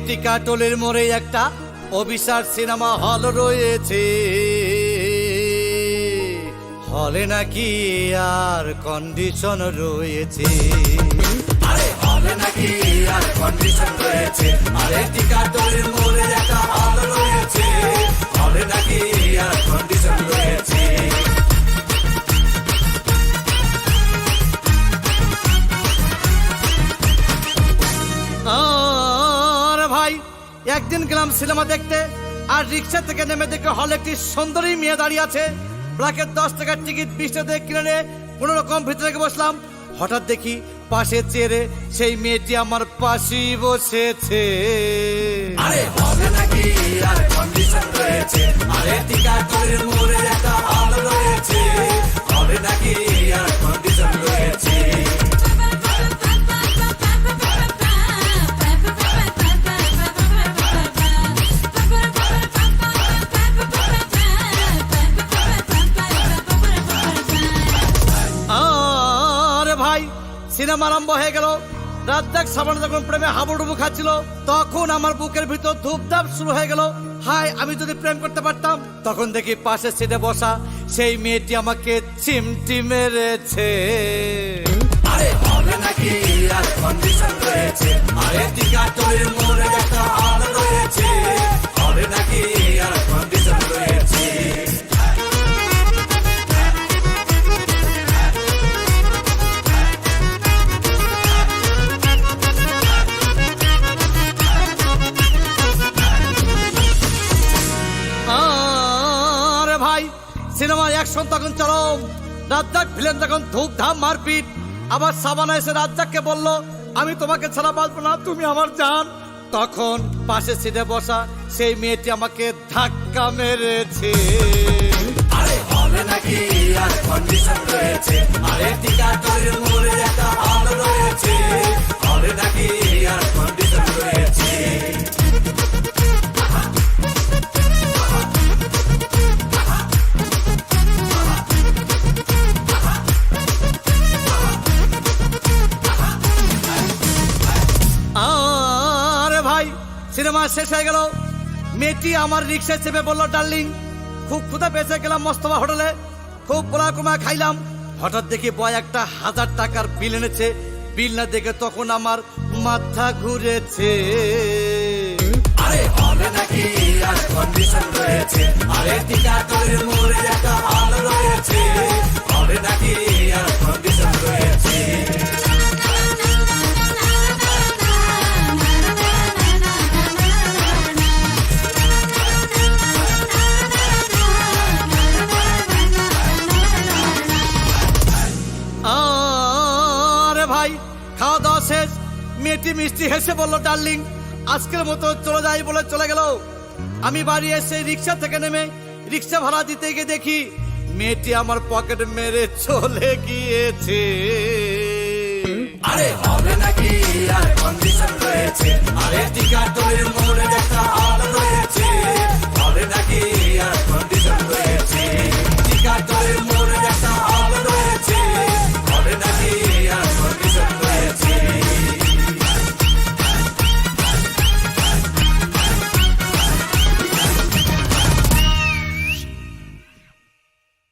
টিকাটলের মোড়ে একটা Abhisar cinema hall রয়েছে। হলে নাকি আর কন্ডিশন রয়েছে। আরে হলে নাকি আর কন্ডিশন রয়েছে। আরে টিকাটলের মোড়ে একটা হল রয়েছে। হলে নাকি আর কন্ডিশন রয়েছে। একদিন গেলাম সিনেমা দেখতে, আর রিক্সা থেকে নেমে দেখে হলে একটি সুন্দরী মেয়ে দাঁড়িয়ে আছে। ব্ল্যাকের 10 টাকার টিকিট 20 টাকা কিনে নিয়ে কোন রকম ভিতরে বসলাম। হঠাৎ দেখি পাশে চেয়ারে সেই মেয়েটি আমার পাশেই বসেছে। আরে হবে নাকি আর কন্ডিশন রয়েছে। আরে টিকাটলের মোড়ে একটা হল রয়েছে। হবে নাকি আর কন্ডিশন রয়েছে। সিনেমা আরম্ভ হয়ে গেল। রাজ্জাক সাবানা যখন প্রেমে হাবুডুবু খাচ্ছিল, তখন আমার বুকের ভিতর ধূপধাপ শুরু হয়ে গেল। হাই, আমি যদি প্রেম করতে পারতাম। তখন দেখি পাশে সিটে বসা সেই মেয়েটি আমাকে চিমটি মেরেছে। আরে হবে নাকি আর কন্ডিশন রয়েছে। আরে টিকাটলের মোড়ে একটা হল রয়েছে। হবে নাকি আর কন্ডিশন রয়েছে। সিনেমা অ্যাকশন তখন চরম। রাজ্জাক ভিলেন তখন ধূপধাম মারপিট। আবার সাবানা এসে রাজ্জাককে বলল, আমি তোমাকে ছাড়া বাঁচবো না, তুমি আমার জান। তখন পাশে সিটে বসা সেই মেয়েটি আমাকে ধাক্কা মেরেছে। আরে হবে নাকি আর কন্ডিশন রয়েছে। আরে টিকাটলের মোড়ে একটা হল রয়েছে। হবে নাকি আর কন্ডিশন রয়েছে। সিনেমা শেষ হয়ে গেল। মেয়েটি আমার রিক্সায় চেপে বলল, ডার্লিং খুব ক্ষুধা পেয়েছে, গেলাম মস্তফা হোটেলে, খুব পোলা কুমা খাইলাম। হঠাৎ দেখি বয় একটা 1000 টাকার বিল এনেছে। বিল না দেখে তখন আমার মাথা ঘুরেছে। আরে হবে নাকি আর কন্ডিশন রয়েছে। আরে টিকাটলের মোড়ে একটা হল রয়েছে। হবে নাকি আর কন্ডিশন রয়েছে। খাওয়া দাওয়া শেষ। মেয়েটি মিষ্টি হেসে বলল, ডার্লিং আজকের মতো চলে যাই বলে চলে গেল। আমি বাড়ি এসে রিক্সা থেকে নেমে রিক্সা ভাড়া দিতে গিয়ে দেখি মেয়েটি আমার পকেট মেরে চলে গিয়েছে। আরে হবে নাকি আর কন্ডিশন রয়েছে। আরে টিকাটলের